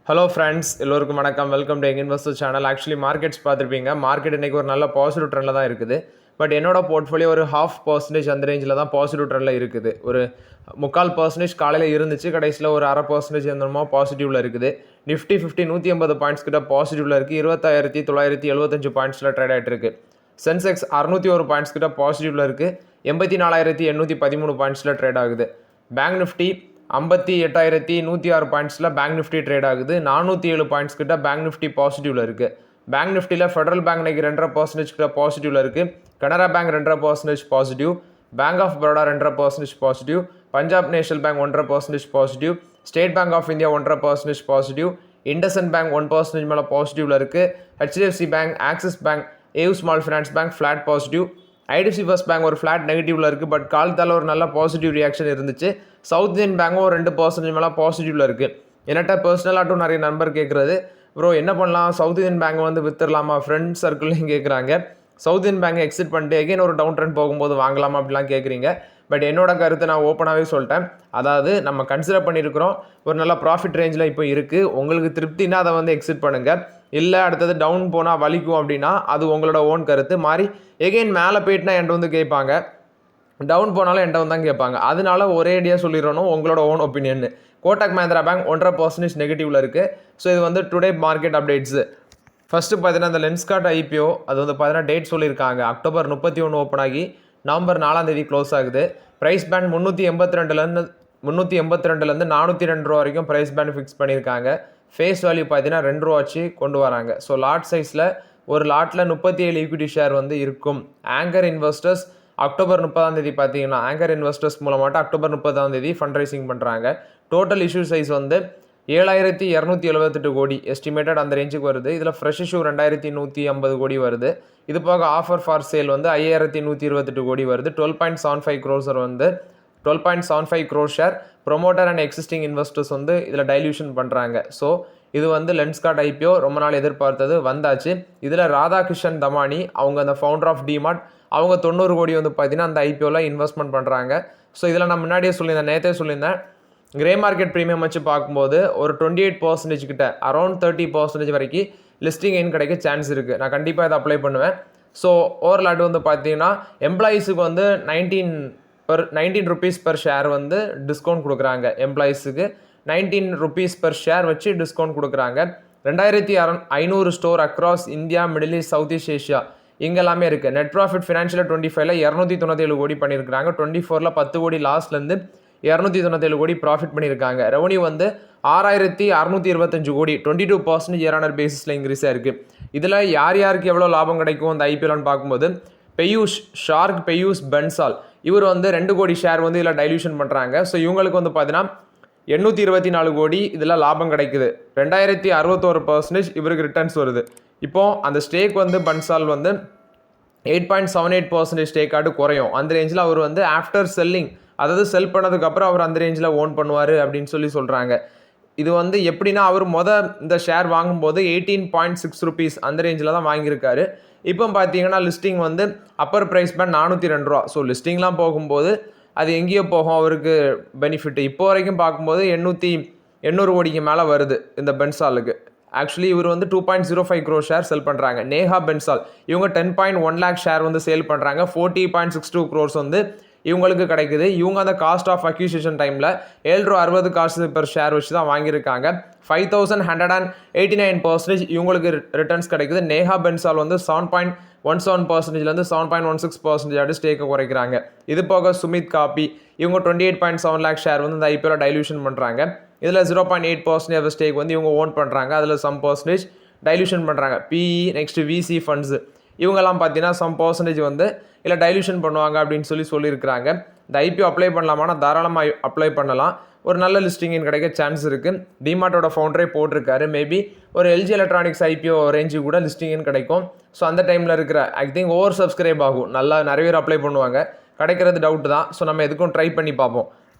Hello friends, எல்லோருக்கும் வணக்கம். Welcome to எங் இன்வெஸ்டர் சேனல். ஆக்சுவலி மார்க்கெட்ஸ் பார்த்துருப்பீங்க. மார்க்கெட் இன்றைக்கி ஒரு நல்ல பாசிட்டிவ் ட்ரெண்டில் தான் இருக்குது. பட் என்னோட போர்ட்ஃபோலியோ ஒரு 0.5% அந்த ரேஞ்சில் தான் பாசிட்டிவ் ட்ரெண்டில் இருக்குது. ஒரு 3/4% காலையில் இருந்துச்சு, கடைசியில் ஒரு 0.5% என்னமோ பாசிட்டிவில் இருக்குது. நிஃப்டி 50 180 பாயிண்ட்ஸ் கிட்ட பாசிட்டிவில் இருக்குது. 20,975 பாயிண்ட்ஸில் ட்ரேட் ஆகிட்டு இருக்கு. சென்செக்ஸ் 601 பாயிண்ட்ஸ் கிட்ட பாசிட்டிவில் இருக்குது. 84,813 பாயிண்ட்ஸில் ட்ரேட் ஆகுது. பேங்க் நிஃப்டி 58,106 பாயிண்ட்ஸில் பேங்க் நிஃப்டி ட்ரேட் ஆகுது. 407 பாயிண்ட்ஸ் கிட்ட பேங்க் நிஃப்டி பாசிட்டிவில் இருக்குது. பேங்க் நிஃப்டியில் ஃபெடரல் பேங்க் இன்னைக்கு 2.5% கிட்ட பாசிட்டிவில் இருக்குது. Canara bank 2.5% positive. Bank of Baroda 2.5% positive. Punjab national bank 1.5% positive. State bank of India 1.5% positive. IndusInd bank 1% மேலே பாசிட்டிவில் இருக்குது. HDFC bank, Axis bank, AU small finance bank flat positive. IDFC first bank ஒரு ஃப்ளாட் நெகட்டிவில் இருக்குது. பட் காலத்தால் ஒரு நல்ல பாசிட்டிவ் ரியாக்ஷன் இருந்துச்சு. சவுத் இந்தியன் பேங்கும் ஒரு 2% மேலே பாசிட்டிவில் இருக்குது. என்னட்ட பர்சனலாகட்டும் நிறைய நண்பர் கேட்குறது, ப்ரோ என்ன பண்ணலாம், சவுத் இந்தியன் பேங்க் வந்து வித்துடலாமா, ஃப்ரெண்ட் சர்க்கிள்லையும் கேட்குறாங்க. சவுத் இந்தியன் பேங்க் எக்ஸிட் பண்ணிட்டு எகைன் ஒரு டவுன் ட்ரெண்ட் போகும்போது வாங்கலாமா அப்படிலாம் கேட்குறீங்க. பட் என்னோட கருத்தை நான் ஓப்பனாகவே சொல்லிட்டேன். அதாவது நம்ம கன்சிடர் பண்ணியிருக்கிறோம், ஒரு நல்ல ப்ராஃபிட் ரேஞ்சில் இப்போ இருக்குது. உங்களுக்கு திருப்தினா அதை வந்து எக்ஸிட் பண்ணுங்கள். இல்லை அடுத்தது டவுன் போனால் வலிக்கும் அப்படின்னா அது உங்களோட ஓன் கருத்து. மாதிரி எகைன் மேலே போயிட்டுனா என்கிட்ட வந்து கேட்பாங்க, டவுன் போனாலும் என்கிட்ட வந்து தான் கேட்பாங்க. அதனால ஒரே ஐடியா சொல்லிடணும், உங்களோட own opinion. Kotak Mahindra bank 1.5% நெகட்டிவில் இருக்குது. ஸோ இது வந்து டுடே மார்க்கெட் அப்டேட்ஸு. ஃபஸ்ட்டு பார்த்தீங்கன்னா இந்த லென்ஸ்கார்ட் ஐபிஓ அது வந்து பார்த்தீங்கன்னா டேட் சொல்லியிருக்காங்க. அக்டோபர் 31 ஓப்பன் ஆகி நவம்பர் 4 க்ளோஸ் ஆகுது. ப்ரைஸ் பேண்ட் 382 402 ரூபா வரைக்கும் ப்ரைஸ் பேண்ட் ஃபிக்ஸ் பண்ணியிருக்காங்க. ஃபேஸ் வேல்யூ பார்த்தீங்கன்னா 2 ரூபா வச்சு கொண்டு வராங்க. ஸோ லாட் சைஸில் ஒரு லாட்டில் 37 ஈக்விட்டி ஷேர் வந்து இருக்கும். ஆங்கர் இன்வெஸ்டர்ஸ் அக்டோபர் 30 பார்த்தீங்கன்னா ஆங்கர் இன்வெஸ்டர்ஸ் மூலமாட்ட அக்டோபர் 30 ஃபண்ட் ரைசிங் பண்ணுறாங்க. டோட்டல் இஷ்யூ சைஸ் வந்து 7,278 கோடி எஸ்டிமேட்டட் அந்த ரேஞ்சுக்கு வருது. இதில் ஃப்ரெஷ் இஷ்யூ 2,150 கோடி வருது. இது போக ஆஃபர் ஃபார் சேல் வந்து 5,128 கோடி வருது. 12.75 crores வந்து 12.75 crore share promoter and existing investors வந்து இதில் டைல்யூஷன் பண்ணுறாங்க. ஸோ இது வந்து லென்ஸ்கார்ட் ஐபிஓ ரொம்ப நாள் எதிர்பார்த்தது வந்தாச்சு. இதில் ராதாகிருஷ்ணன் தமானி அவங்க அந்த ஃபவுண்டர் ஆஃப் டிமார்ட், அவங்க 90 கோடி வந்து பார்த்தீங்கன்னா அந்த ஐபிஓவில் இன்வெஸ்ட்மெண்ட் பண்ணுறாங்க. ஸோ இதில் நான் முன்னாடியே சொல்லியிருந்தேன், நேற்றே சொல்லியிருந்தேன், கிரே மார்க்கெட் ப்ரீமியம் வச்சு பார்க்கும்போது ஒரு 28% கிட்ட அரௌண்ட் 30% வரைக்கும் லிஸ்டிங் எண் கிடைக்க சான்ஸ் இருக்குது. நான் கண்டிப்பாக இதை அப்ளை பண்ணுவேன். ஸோ ஓவர்லாட் வந்து பார்த்தீங்கன்னா எம்ப்ளாயீஸுக்கு வந்து 19 rupees per ஷேர் வந்து டிஸ்கவுண்ட் கொடுக்குறாங்க. எம்ப்ளாயீஸுக்கு 19 rupees per ஷேர் வச்சு டிஸ்கவுண்ட் கொடுக்குறாங்க. 2,500 store across India, middle east, south east Asia இங்கே எல்லாமே இருக்குது. நெட் ப்ராஃபிட் ஃபினான்ஷியல் 25ல் 297 கோடி பண்ணியிருக்காங்க. 24ல் 10 கோடி லாஸ்ட்லேருந்து 297 கோடி ப்ராஃபிட் பண்ணியிருக்காங்க. ரெவன்யூ வந்து 6,625 கோடி 22% இயர்-ஆன்-இயர் பேசிஸில் இன்க்ரீஸாக இருக்குது. இதில் யார் யாருக்கு எவ்வளோ லாபம் கிடைக்கும் அந்த ஐபிஎல்னு பார்க்கும்போது ஷார்க் பெயூஸ் பென்சால் இவர் வந்து 2 கோடி ஷேர் வந்து இதில் டைல்யூஷன் பண்ணுறாங்க. ஸோ இவங்களுக்கு வந்து பார்த்தீங்கன்னா 824 கோடி இதில் லாபம் கிடைக்குது. 2,061% இவருக்கு ரிட்டர்ன்ஸ் வருது. இப்போது அந்த ஸ்டேக் வந்து பன்சால் வந்து 8.78% ஸ்டேக்காட்டு குறையும். அந்த ரேஞ்சில் அவர் வந்து ஆஃப்டர் செல்லிங், அதாவது செல் பண்ணதுக்கப்புறம் அவர் அந்த ரேஞ்சில் ஓன் பண்ணுவார் அப்படின்னு சொல்கிறாங்க. இது வந்து எப்படின்னா அவர் இந்த ஷேர் வாங்கும்போது 18.6 rupees அந்த ரேஞ்சில் தான் வாங்கியிருக்காரு. இப்போ பார்த்தீங்கன்னா லிஸ்டிங் வந்து அப்பர் ப்ரைஸ் பேண்ட் 402 ரூபா. ஸோ லிஸ்டிங்லாம் போகும்போது அது எங்கேயோ போகும் அவருக்கு பெனிஃபிட். இப்போ வரைக்கும் பார்க்கும்போது 800 கோடிக்கு மேலே வருது இந்த பென்சாலுக்கு. ஆக்சுவலி இவர் வந்து 2.05 crore ஷேர் செல் பண்ணுறாங்க. நேஹா பென்சால் இவங்க 10.1 lakh ஷேர் வந்து சேல் பண்ணுறாங்க. 40.62 crores வந்து இவங்களுக்கு கிடைக்குது. இவங்க அந்த காஸ்ட் ஆஃப் அக்யூசிஷன் டைமில் 7.60 காசு பெர் ஷேர் வச்சு தான் வாங்கியிருக்காங்க. 5,189% இவங்களுக்கு ரிட்டர்ன்ஸ் கிடைக்குது. நேஹா பென்சால் வந்து 7.17%லேருந்து 7.16% ஸ்டேக்கை குறைக்கிறாங்க. இது போக சுமித் காப்பி இவங்க 28.7 lakh ஷேர் வந்து இந்த ஐபிஎல்ல டைல்யூஷன் பண்ணுறாங்க. இதில் 0.8% ஸ்டேக் வந்து இவங்க ஓன் பண்ணுறாங்க. அதில் சம் பர்சன்டேஜ் டைல்யூஷன் பண்ணுறாங்க. பிஇ நெக்ஸ்ட் விசி ஃபண்ட்ஸு இவங்கெல்லாம் பார்த்தீங்கன்னா சம் பர்சன்டேஜ் வந்து இல்லை டைல்யூஷன் பண்ணுவாங்க அப்படின்னு சொல்லியிருக்கிறாங்க. இந்த ஐபிஓ அப்ளை பண்ணலாமான்னா தாராளமாக அப்ளை பண்ணலாம். ஒரு நல்ல லிஸ்டிங் கிடைக்க சான்ஸ் இருக்குது. டிமார்ட்டோட ஃபவுண்டரே போட்டிருக்காரு. மேபி ஒரு எல்ஜி எலக்ட்ரானிக்ஸ் ஐபிஓ ரேஞ்சு கூட லிஸ்டிங் கிடைக்கும். ஸோ அந்த டைமில் இருக்கிற ஐ திங்க் ஓவர் சப்ஸ்கிரைப் ஆகும். நிறைய பேர் அப்ளை பண்ணுவாங்க. கிடைக்கிறது டவுட் தான். ஸோ நம்ம எதுக்கும் ட்ரை பண்ணி பார்ப்போம்.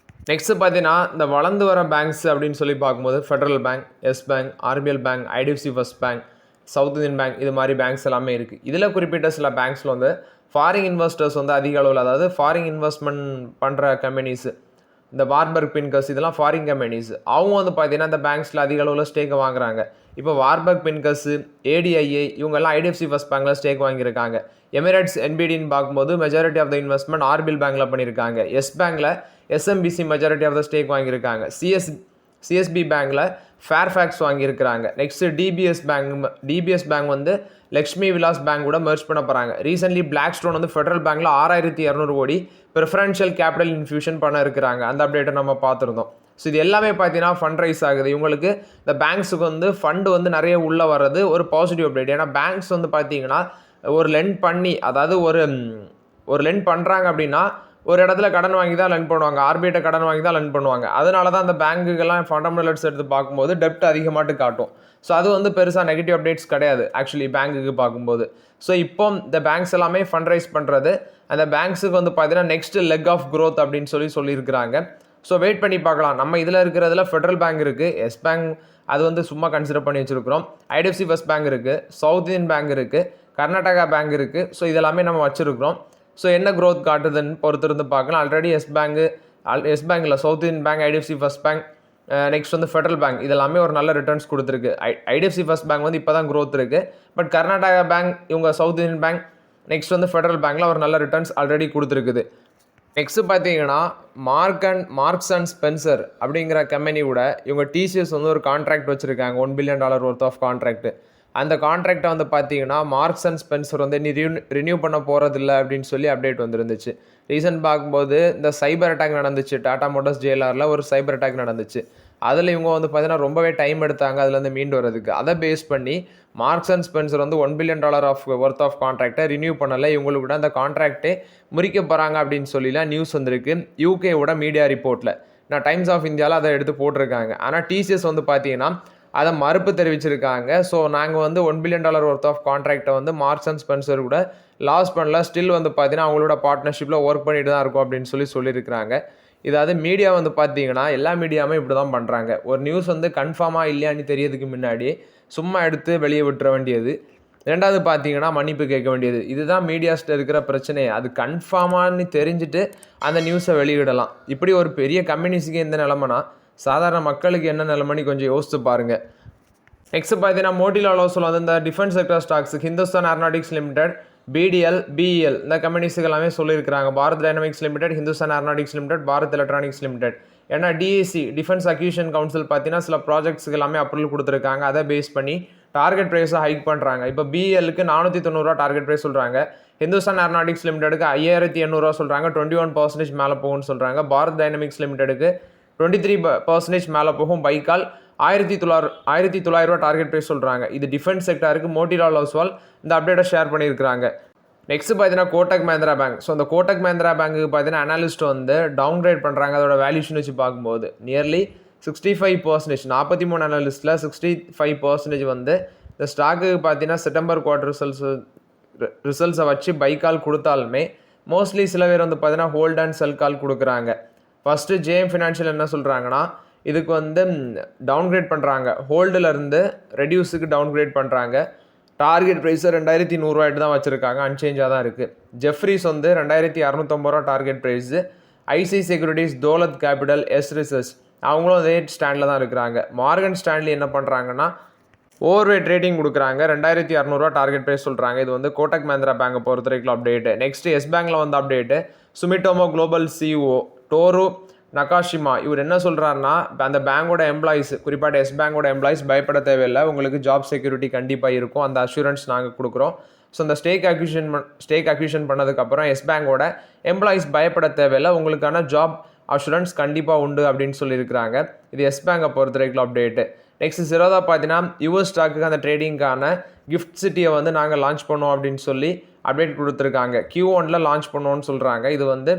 நெக்ஸ்ட்டு பார்த்தீங்கன்னா இந்த வளர்ந்து வர பேங்க்ஸ் அப்படின்னு சொல்லி பார்க்கும்போது federal bank, yes bank, RBL bank, IDFC first bank, south Indian bank இது மாதிரி பேங்க்ஸ் எல்லாமே இருக்குது. இதில் குறிப்பிட்ட சில பேங்க்ஸில் வந்து ஃபாரின் இன்வெஸ்டர்ஸ் வந்து அதிக அளவில், அதாவது ஃபாரின் இன்வெஸ்ட்மெண்ட் பண்ணுற கம்பெனிஸு இந்த வார்பர்க் பின்கஸ் இதெல்லாம் ஃபாரின் கம்பெனிஸ். அவங்க வந்து பார்த்தீங்கன்னா இந்த பேங்க்ஸில் அதிக அளவில் ஸ்டேக்கை வாங்குறாங்க. இப்போ வார்பர்க் பின்கஸ், ஏடிஐஏ இவங்கெல்லாம் ஐடிஎஃப்சி ஃபர்ஸ்ட் பேங்க்கில் ஸ்டேக் வாங்கியிருக்காங்க. எமிரேட்ஸ் என்பிடின்னு பார்க்கும்போது majority of the investment RBL பேங்க்கில் பண்ணியிருக்காங்க. எஸ் பேங்க்கில் SMBC majority of the stake வாங்கியிருக்காங்க. சிஎஸ்பி பேங்க்கில் ஃபேர்ஃபேக்ஸ் வாங்கியிருக்கிறாங்க. நெக்ஸ்ட்டு டிபிஎஸ் பேங்க் வந்து லக்ஷ்மி விலாஸ் பேங்க் கூட மெர்ஜ் பண்ண போகிறாங்க. ரீசென்ட்லி பிளாக் ஸ்டோன் வந்து ஃபெடரல் பேங்க்கில் 6200 கோடி ப்ரிஃபரன்ஷியல் கேபிட்டல் இன்ஃபியூஷன் பண்ண இருக்கிறாங்க. அந்த அப்டேட்டை நம்ம பார்த்துருந்தோம். ஸோ இது எல்லாமே பார்த்தீங்கன்னா ஃபண்ட் ரைஸ் ஆகுது. இவங்களுக்கு இந்த பேங்க்ஸுக்கு வந்து ஃபண்டு வந்து நிறைய உள்ளே வர்றது ஒரு பாசிட்டிவ் அப்டேட். ஏன்னா பேங்க்ஸ் வந்து பார்த்தீங்கன்னா ஒரு லெண்ட் பண்ணி, அதாவது ஒரு லெண்ட் பண்ணுறாங்க அப்படின்னா ஒரு இடத்துல கடன் வாங்கி தான் லெண்ட் பண்ணுவாங்க, ஆர்பிஐட்ட கடன் வாங்கி தான் லெண்ட் பண்ணுவாங்க. அதனால தான் அந்த பேங்குக்கெல்லாம் ஃபண்டமெண்டல்ஸ் எடுத்து பார்க்கும்போது டெப்ட் அதிகமாட்டு காட்டும். ஸோ அது வந்து பெருசாக நெகட்டிவ் அப்டேட்ஸ் கிடையாது ஆக்சுவலி பேங்குக்கு பார்க்கும்போது. ஸோ இப்போ இந்த பேங்க்ஸ் எல்லாமே ஃபண்ட் ரைஸ் பண்ணுறது அந்த பேங்க்ஸுக்கு வந்து பார்த்தீங்கன்னா நெக்ஸ்ட் லெக் ஆஃப் க்ரோத் அப்படின்னு சொல்லியிருக்கிறாங்க. ஸோ வெயிட் பண்ணி பார்க்கலாம். நம்ம இதில் இருக்கிறதுல ஃபெடரல் பேங்க் இருக்குது, எஸ் பேங்க் அது வந்து சும்மா கன்சிடர் பண்ணி வச்சுருக்கிறோம், ஐடிஎஃப்சி ஃபர்ஸ்ட் பேங்க் இருக்குது, சவுத் இந்தியன் பேங்க் இருக்குது, கர்நாடகா பேங்க் இருக்குது. ஸோ இதெல்லாமே நம்ம வச்சுருக்கிறோம். ஸோ என்ன க்ரோத் காட்டுதுன்னு பொறுத்திருந்து பார்க்கலாம். ஆல்ரெடி எஸ் பேங்கில் south Indian bank, IDFC first bank, next வந்து ஃபெடரல் பேங்க் இதெல்லாமே ஒரு நல்ல ரிட்டர்ன்ஸ் கொடுத்துருக்கு. ஐடிஎஃப்சி ஃபர்ஸ்ட் பேங்க் வந்து இப்போ தான் க்ரோத் இருக்குது. பட் கர்நாடகா பேங்க், இவங்க சவுத் இந்தியன் பேங்க், நெக்ஸ்ட் வந்து ஃபெடரல் பேங்க்கில் ஒரு நல்ல ரிட்டர்ன்ஸ் ஆல்ரெடி கொடுத்துருக்குது. நெக்ஸ்ட்டு பார்த்தீங்கன்னா மார்க்ஸ் அண்ட் ஸ்பென்சர் அப்படிங்கிற கம்பெனியோட இவங்க டிசிஎஸ் வந்து ஒரு கான்ட்ராக்ட் வச்சுருக்காங்க, $1 billion ஒர்த் ஆஃப் கான்ட்ராக்ட். அந்த கான்ட்ராக்டை வந்து பார்த்தீங்கன்னா மார்க்ஸ் அண்ட் ஸ்பென்சர் வந்து ரினியூ பண்ண போகிறதில்ல அப்படின்னு சொல்லி அப்டேட் வந்துருந்துச்சு. ரீசன்ட் பார்க்கும்போது இந்த சைபர் அட்டாக் நடந்துச்சு, டாடா மோட்டார்ஸ் JLRல ஒரு சைபர் அட்டாக் நடந்துச்சு. அதில் இவங்க வந்து பார்த்தீங்கன்னா ரொம்பவே டைம் எடுத்தாங்க அதுலேருந்து மீண்டு வரதுக்கு. அதை பேஸ் பண்ணி மார்க்ஸ் அண்ட் ஸ்பென்சர் வந்து $1 billion ஒர்த் ஆஃப் கான்ட்ராக்டை ரினியூ பண்ணலை. இவங்களுக்கு கூட அந்த கான்ட்ராக்டே முறிக்க போகிறாங்க அப்படின்னு சொல்லிலாம் நியூஸ் வந்திருக்கு யூகேவோட மீடியா ரிப்போர்ட்டில். நான் டைம்ஸ் ஆஃப் இந்தியாவில் அதை எடுத்து போட்டிருக்காங்க. ஆனால் டிசிஎஸ் வந்து பார்த்தீங்கன்னா அதை மறுப்பு தெரிவிச்சிருக்காங்க. ஸோ நாங்கள் வந்து $1 billion ஒர்த் ஆஃப் கான்ட்ராக்டை வந்து மார்க்ஸ் அண்ட் ஸ்பென்சர் கூட லாஸ் பண்ணல, ஸ்டில் வந்து பார்த்தீங்கன்னா அவங்களோட பார்ட்னர்ஷிப்பில் ஒர்க் பண்ணிட்டு தான் இருக்கும் அப்படின்னு சொல்லியிருக்கிறாங்க. இதாவது மீடியா வந்து பார்த்தீங்கன்னா எல்லா மீடியாவுமே இப்படி தான் பண்ணுறாங்க. ஒரு நியூஸ் வந்து கன்ஃபார்மாக இல்லையான்னு தெரியறதுக்கு முன்னாடி சும்மா எடுத்து வெளியே விட்டுற வேண்டியது, ரெண்டாவது பார்த்தீங்கன்னா மன்னிப்பு கேட்க வேண்டியது. இதுதான் மீடியாஸ்ட்டு இருக்கிற பிரச்சனையே. அது கன்ஃபார்மானு தெரிஞ்சுட்டு அந்த நியூஸை வெளியிடலாம். இப்படி ஒரு பெரிய கம்பெனிஸுக்கு எந்த நிலமைனா சாதாரண மக்களுக்கு என்ன நிலைமைன்னு கொஞ்சம் யோசிச்சு பாருங்கள். நெக்ஸ்ட் பார்த்தீங்கன்னா மோட்டிலால் ஓஸ்வால் வந்து இந்த defence sector stocks Hindustan aeronautics limited, BDL, BEL இந்த கம்பெனிஸுக்கு எல்லாமே சொல்லியிருக்கிறாங்க. Bharat dynamics limited, Hindustan aeronautics limited, Bharat electronics limited. ஏன்னா DAC டிஃபென்ஸ் அக்யூஷன் கவுன்சில் பார்த்தீங்கன்னா சில ப்ராஜெக்ட்ஸுக்கு எல்லாமே அப்ரூவல் கொடுத்துருக்காங்க. அதை பேஸ் பண்ணி டார்கெட் ப்ரைஸை ஹைக் பண்ணுறாங்க. இப்போ BELக்கு $490 டார்கெட் ப்ரைஸ் சொல்கிறாங்க. ஹிந்துஸ்தான் ஏரோநாட்டிக்ஸ் லிமிடெடுக்கு $5800 சொல்கிறாங்க, 21% மேலே போகும்னு சொல்கிறாங்க. பாரத் டைனமிக்ஸ் லிமிடெடுக்கு 23% மேலே போகும். பைக்கால் $1900 டார்கெட் ப்ரைஸ் சொல்கிறாங்க. இது டிஃபென்ஸ் செக்டருக்கு மோட்டிலால் ஓஸ்வால் இந்த அப்டேட்டை ஷேர் பண்ணியிருக்கிறாங்க. நெக்ஸ்ட் பார்த்தீங்கன்னா கோட்டக் மஹிந்திரா பேங்க். ஸோ அந்த கோட்டக் மஹிந்திரா பேங்க்கு பார்த்தீங்கன்னா அனாலிஸ்ட் வந்து டவுன் கிரேட் பண்ணுறாங்க. அதோட வேல்யூஷன் வச்சு பார்க்கும்போது நியர்லி 65%, 43 அனாலிஸ்ட்டில் 65% வந்து இந்த ஸ்டாக்குக்கு பார்த்தீங்கன்னா செப்டம்பர் குவார்டர் ரிசல்ட்ஸை வச்சு பைக்கால் கொடுத்தாலுமே மோஸ்ட்லி சில பேர் வந்து பார்த்தீங்கன்னா ஹோல்ட் அண்ட் செல் கால் கொடுக்குறாங்க. ஃபஸ்ட்டு JM ஃபினான்ஷியல் என்ன சொல்கிறாங்கன்னா இதுக்கு வந்து டவுன்கிரேட் பண்ணுறாங்க, ஹோல்டிலேருந்து ரெடியூஸுக்கு டவுன்கிரேட் பண்ணுறாங்க. டார்கெட் ப்ரைஸை $2100 தான் வச்சுருக்காங்க, அன்சேஞ்சாக தான் இருக்குது. ஜெஃப்ரிஸ் வந்து $2250 target price. IC securities, Dolat Capital, Yes research அவங்களும் அதே ஸ்டாண்டில் தான் இருக்கிறாங்க. மார்கன் ஸ்டான்லி என்ன பண்ணுறாங்கன்னா ஓவர்வேட் ரேட்டிங் கொடுக்குறாங்க, $2600 டார்கெட் ப்ரைஸ் சொல்கிறாங்க. இது வந்து கோட்டக் மஹிந்திரா பேங்கை பொறுத்த வரைக்கும் அப்டேட்டு. நெக்ஸ்ட் எஸ் பேங்கில் வந்து update. Sumitomo global CEO Toru Nakashima இவர் என்ன சொல்கிறாருன்னா அந்த பேங்கோட எம்ப்ளாயிஸ், குறிப்பாக எஸ் பேங்கோட எம்ப்ளாயிஸ் பயப்பட தேவையில்லை, உங்களுக்கு ஜாப் செக்யூரிட்டி கண்டிப்பாக இருக்கும், அந்த அஷூரன்ஸ் நாங்கள் கொடுக்குறோம். ஸோ அந்த ஸ்டேக் அக்யூஷன் பண்ணதுக்கப்புறம் எஸ் பேங்கோட எம்ப்ளாயிஸ் பயப்பட தேவையில்லை, உங்களுக்கான ஜாப் அஷூரன்ஸ் கண்டிப்பாக உண்டு அப்படின்னு சொல்லியிருக்கிறாங்க. இது எஸ் பேங்கை பொறுத்த வரைக்கும் அப்டேட்டு. நெக்ஸ்ட் சிரோதா பார்த்தீங்கன்னா யூஎஸ் ஸ்டாக்குக்கு அந்த ட்ரேடிங்கான கிஃப்ட் சிட்டியை வந்து நாங்கள் லான்ச் பண்ணோம் அப்படின்னு சொல்லி அப்டேட் கொடுத்துருக்காங்க. Q1 லான்ச் பண்ணோன்னு சொல்கிறாங்க. இது வந்து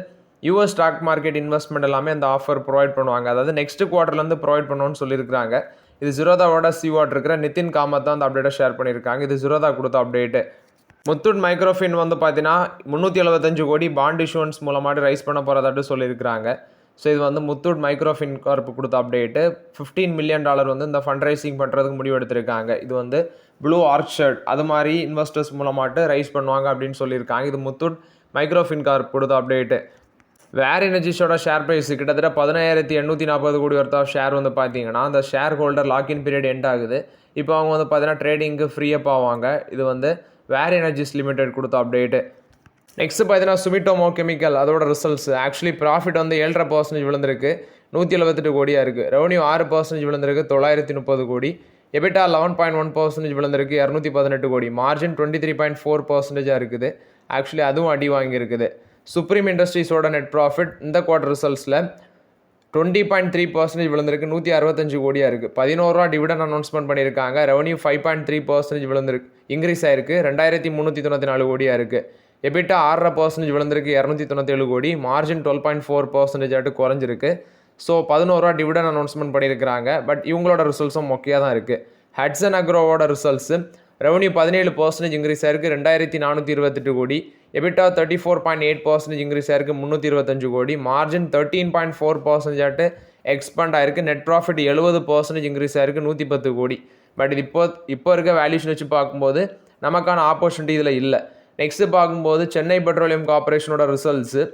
யூஎஸ் ஸ்டாக் மார்க்கெட் இன்வெஸ்ட்மெண்ட் எல்லாமே அந்த ஆஃபர் ப்ரொவைட் பண்ணுவாங்க, அதாவது நெக்ஸ்ட் குவார்ட்டர்லேருந்து ப்ரொவைட் பண்ணுவோன்னு சொல்லியிருக்காங்க. இது ஜிரோதாவோட CEO இருக்கிற நிதின் காமத் தான் அந்த அப்டேட்டை ஷேர் பண்ணியிருக்காங்க. இது ஜிரோதா கொடுத்த அப்டேட்டு. முத்தூட் மைக்ரோஃபின் வந்து பார்த்தீங்கன்னா 375 கோடி பாண்ட் இஷ்யூன்ஸ் மூலமாக ரைஸ் பண்ண போகிறதாட்டு சொல்லியிருக்கிறாங்க. ஸோ இது வந்து முத்தூட் மைக்ரோஃபின் கார்ப் கொடுத்த அப்டேட்டு. $15 மில்லியன் வந்து இந்த ஃபண்ட் ரைசிங் பண்ணுறதுக்கு முடிவு எடுத்திருக்காங்க. இது வந்து ப்ளூ ஆர்ச்சர்ட் அது மாதிரி இன்வெஸ்டர்ஸ் மூலமாட்டு ரைஸ் பண்ணுவாங்க அப்படின்னு சொல்லியிருக்காங்க. இது முத்தூட் மைக்ரோஃபின் கார்ப் கொடுத்த அப்டேட்டு. வேர் எனர்ஜிஸோட ஷேர் ப்ரைஸ் கிட்டத்தட்ட 17,840 கோடி ஒர்த் ஆஃப் ஷேர் வந்து பார்த்தீங்கன்னா அந்த share holder login period end ஆகுது. இப்போ அவங்க வந்து பார்த்தீங்கன்னா ட்ரேடிங்க்கு ஃப்ரீயப் ஆவாங்க. இது வந்து வேர் எனர்ஜிஸ் லிமிடெட் கொடுத்த அப்டேட்டு. நெக்ஸ்ட் பார்த்தீங்கன்னா சுமிட்டோமோ கெமிக்கல் அதோட ரிசல்ட்ஸ் ஆக்சுவலி ப்ராஃபிட் வந்து 7.5% விழுந்திருக்கு, 178 கோடியாக இருக்குது. ரெவன்யூ 6% விழுந்திருக்கு, 930 கோடி. எபிட்டா 11.1% விழுந்திருக்கு, 218 கோடி. மார்ஜின் 23.4% இருக்குது. ஆக்சுவலி அதுவும் அடி வாங்கியிருக்குது. சுப்ரீம் இண்டஸ்ட்ரீஸோட நெட் ப்ராஃபிட் இந்த குவார்டர் ரிசல்ட்ஸில் 20.3% விழுந்திருக்கு, 165 கோடியாக இருக்குது. 11 ரூபா டிவிடன் அனௌன்ஸ்மெண்ட் பண்ணியிருக்காங்க. ரெவன்யூ 5.3% விழுந்திருக்கு, இன்க்ரீஸ் ஆயிருக்கு, 2394 கோடியாக இருக்குது. எபிட்டா 6% விழுந்திருக்கு, 297 கோடி. மார்ஜின் 12.4% ஆட்டு குறைஞ்சிருக்கு. ஸோ 11 ரூபா டிவிடன் அனௌன்ஸ்மெண்ட் பண்ணியிருக்கிறாங்க. பட் இவங்களோட ரிசல்ட்ஸும் மொக்கையாக தான் இருக்குது. ஹட்சன் அக்ரோவோட ரிசல்ட்ஸு ரெவன்யூ 17% இன்க்ரீஸ் ஆயிருக்கு, 2428 கோடி. எபிட்டா 34.8% இன்க்ரீஸ் ஆயிருக்கு, 325 கோடி. மார்ஜின் 13.4% ஆட்டு எக்ஸ்பேண்ட் ஆயிருக்கு. நெட் ப்ராஃபிட் 70% இன்க்ரீஸ் ஆயிருக்கு, 110 கோடி. பட் இது இப்போ இருக்க வேல்யூஷன் வச்சு பார்க்கும்போது நமக்கான ஆப்பர்ச்சுனிட்டி இதில் இல்லை. நெக்ஸ்ட்டு பார்க்கும்போது சென்னை பெட்ரோலியம் கார்பரேஷனோட ரிசல்ட்ஸு.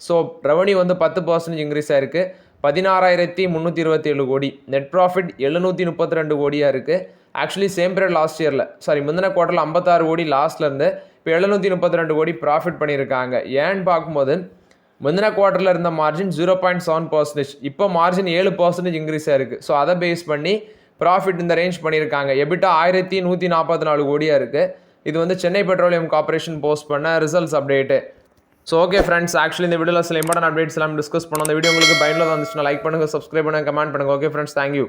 ஸோ ரெவன்யூ வந்து 10% இன்க்ரீஸ் ஆயிருக்கு, 16,327 கோடி. நெட் ப்ராஃபிட் 732 கோடியாக இருக்குது. ஆக்சுவலி சேம் பீரியட் லாஸ்ட் இயரில் முந்தின குவார்ட்டரில் 56 கோடி லாஸ்ட்லேருந்து இப்போ 732 கோடி ப்ராஃபிட் பண்ணியிருக்காங்க. ஏன்னு பார்க்கும்போது முந்தின குவார்ட்டரில் இருந்த மார்ஜின் 0.7%, இப்போ மார்ஜின் 7% இன்க்ரீஸ் ஆயிருக்கு. ஸோ அதை பேஸ் பண்ணி ப்ராஃபிட் இந்த ரேஞ்ச் பண்ணியிருக்காங்க. எபிட்டா 1144 கோடியாக இருக்குது. இது வந்து சென்னை பெட்ரோலியம் கார்பரேஷன் போஸ்ட் பண்ண results update. So okay friends, actually இந்த வீடியோவில் சில இம்பார்ட்டன்ட் அப்டேட்ஸ் எல்லாம் டிஸ்கஸ் பண்ணோம். அந்த வீடியோ உங்களுக்கு பயனுள்ளதாக இருந்துச்சுன்னா லைக் பண்ணுங்கள், சப்ஸ்கிரைப் பண்ணுங்கள், கமெண்ட் பண்ணுங்கள். Okay friends, thank you.